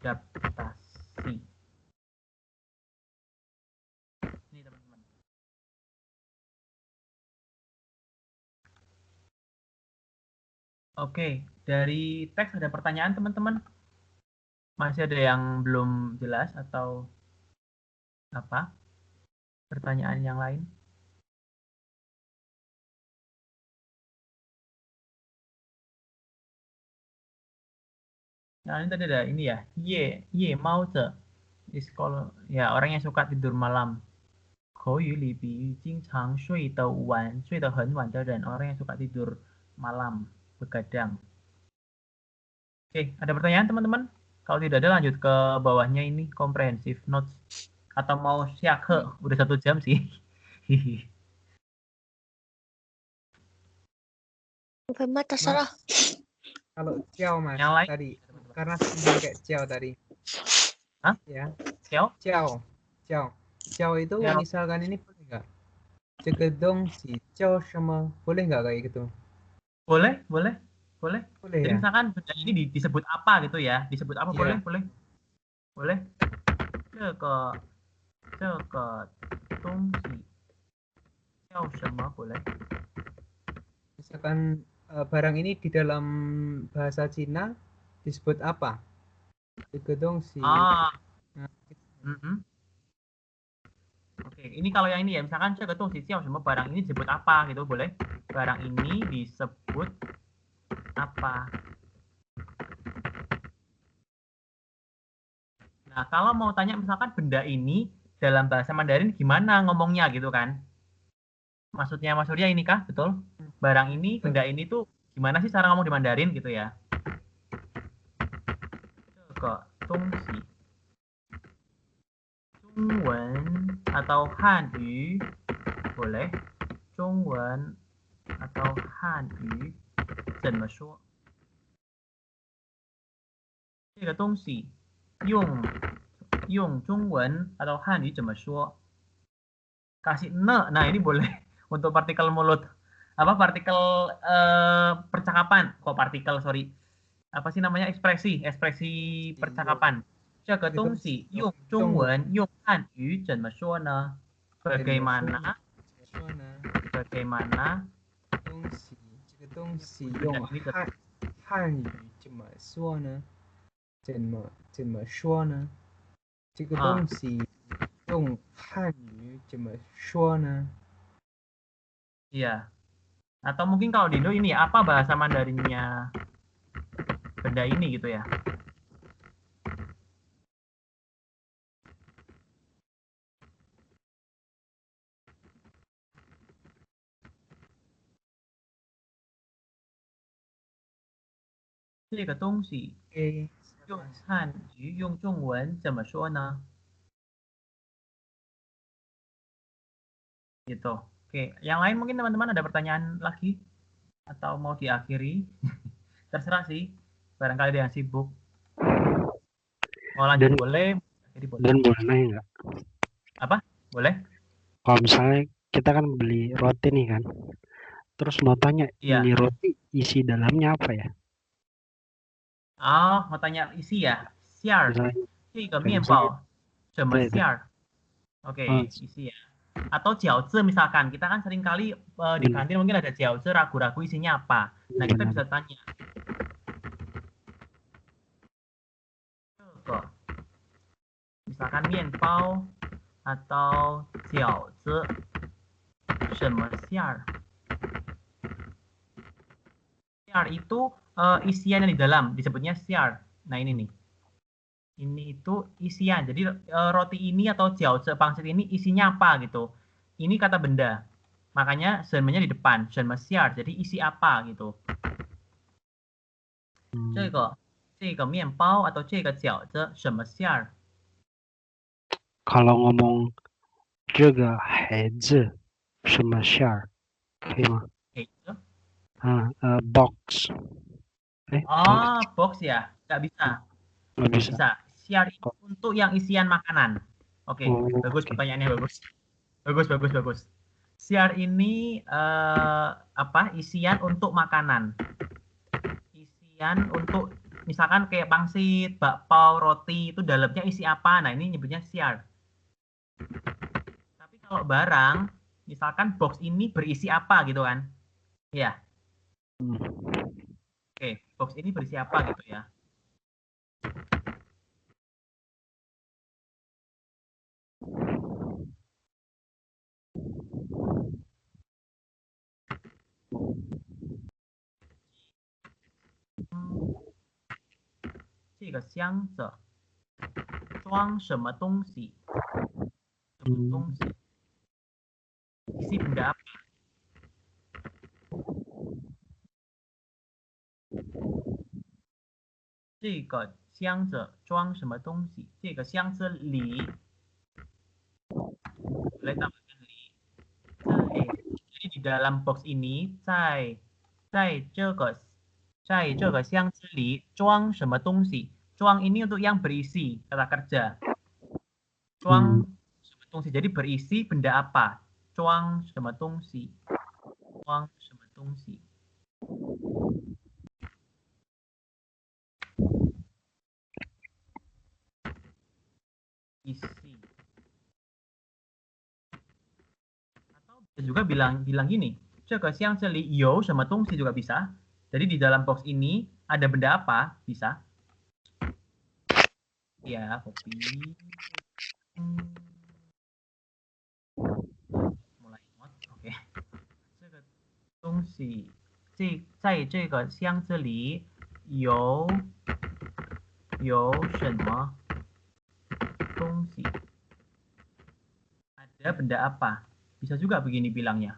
Adaptasi. Ini teman-teman. Oke, dari teks ada pertanyaan teman-teman? Masih ada yang belum jelas atau apa? Pertanyaan yang lain? Nah, ini tadi ada ini ya, ye mau ze di sekolah ya, orang yang suka tidur malam. 口语里比喻经常睡得晚、睡得很晚的人, orang yang suka tidur malam, begadang. Oke, ada pertanyaan teman-teman? Kalau tidak ada lanjut ke bawahnya ini comprehensive notes. Atau mau siake, udah 1 jam sih. terserah. Kalau ciao, Mas, Yang lain? tadi karena sering kayak ciao tadi. Hah? Ya. Ciao? Ciao itu Ciao. misalkan ini boleh nggak? Cegedong si ciao sama, boleh nggak kayak gitu? Boleh. Boleh Jadi ya? misalkan benda ini disebut apa gitu ya? Disebut apa? Iya. Boleh. 这个东西叫什么? Boleh. Misalkan barang ini di dalam bahasa Cina disebut apa? Cegedong si. Oke, ini kalau yang ini ya, misalkan cegedong si ciao sama, barang ini disebut apa gitu, boleh? Barang ini disebut apa? Nah, kalau mau tanya misalkan benda ini dalam bahasa Mandarin gimana ngomongnya gitu kan? Maksudnya Mas Surya ini kah? Betul? Barang ini, benda ini tuh gimana sih cara ngomong di Mandarin gitu ya? Tongxi. Zhongwen atau Hanyu boleh. Zhongwen atau Hanyu 怎么说? 这个东西用中文 atau Hanyu 怎么说? Kasih ne, nah ini boleh untuk partikel mulut. Apa partikel percakapan? Kok partikel, sorry. Apa sih namanya? Ekspresi percakapan. 这个东西用中文用汉语怎么说呢 bagaimana 说呢 bagaimana 这个东西用汉语怎么说呢？怎么说呢？这个东西用汉语怎么说呢？ Iya. Atau mungkin kalau di Indo ini apa bahasa Mandarinnya benda ini gitu ya. 这个东西用汉语用中文怎么说呢 gitu. Oke, yang lain mungkin teman-teman ada pertanyaan lagi atau mau diakhiri? Terserah sih, barangkali ada yang sibuk. Mau lanjut boleh, jadi boleh. Dan boleh nanya nggak? Apa? Boleh? Kalau misalnya kita kan beli roti nih kan, terus mau tanya ini roti isi dalamnya apa ya? Oh, mau tanya isi ya? Xiar. Ini ke mianbao. Sama xiar. Oke, isi ya. Atau jiaozi misalkan, kita kan sering kali di kantin mungkin ada jiaozi, ragu-ragu isinya apa. Nah, kita bisa tanya. Misalkan mianbao atau jiaozi. Sama xiar. Xiar itu isian yang di dalam, disebutnya xiar. Nah, ini nih. Ini itu isian. Jadi roti ini atau jiaozi pangsit ini isinya apa gitu. Ini kata benda. Makanya shenmennya di depan, shenme xiar. Jadi isi apa gitu. 这个面包 atau 这个饺子什么馅儿? Kalau ngomong 这个孩子什么馅儿，可以吗？ box. Box ya? Nggak bisa. Nggak bisa. Xiar itu untuk yang isian makanan. Oke, bagus pertanyaannya bagus. Bagus. Xiar ini isian untuk makanan. Isian untuk misalkan kayak pangsit, bakpao, roti itu dalamnya isi apa? Nah, ini nyebutnya xiar. Tapi kalau barang, misalkan box ini berisi apa gitu kan? Ya. Oke, box ini berisi apa gitu ya? Ini 个箱子装什么东西？什么东西？ isi benda apa? Ini 个箱子装什么东西？这个箱子里 boleh tambahkan li. Jadi di dalam box ini 在这个箱子里装什么东西？装 ini untuk yang berisi, kata kerja. 装什么东西? Jadi berisi benda apa? 装什么东西？装什么东西？ isi. Atau bisa juga bilang gini, 这个箱子里有什么东西 juga bisa. Jadi di dalam box ini ada benda apa? Bisa. Ya, kopi. Mulai not. Oke. 这个东西在这个箱子里有什么东西? Ada benda apa? Bisa juga begini bilangnya.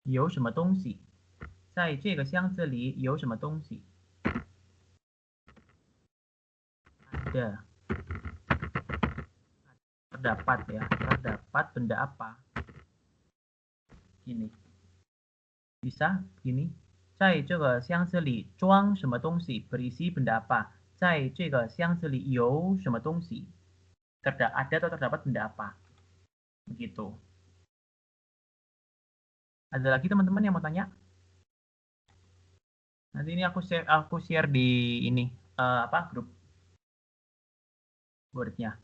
有什么东西? 在这个箱子里有什么东西? Ada. Terdapat ya. Terdapat benda apa? Gini. Bisa gini. 在这个箱子里装什么东西? Berisi benda apa? 在这个箱子里有什么东西? Ada atau terdapat benda apa? Begitu. Ada lagi teman-teman yang mau tanya? Nanti ini aku share di ini grup word-nya.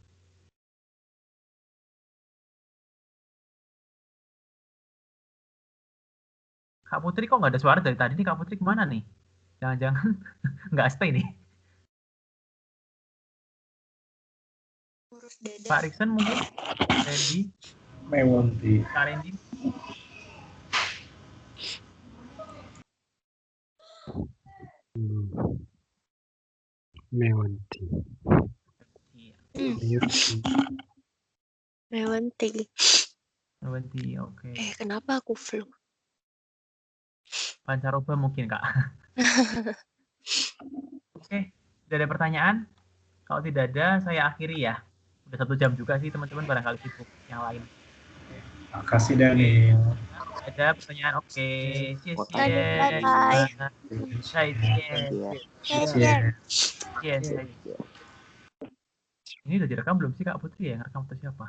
Kak Putri kok nggak ada suara dari tadi nih? Kak Putri kemana nih? Jangan-jangan nggak stay nih. Pak Rikson mungkin? Randy? Mewanti. Kak Randy? Mewanti. Mewanti. Mewanti, oke. Kenapa aku flu? Pancaroba mungkin, Kak. Oke, tidak ada pertanyaan? Kalau tidak ada, saya akhiri ya. Udah 1 jam juga sih, teman-teman. Barangkali sibuk yang lain. Makasih, Daniel. Ada pertanyaan? Oke. Bye-bye. Ini udah direkam belum sih, Kak Putri ya? Ngerekam atau siapa?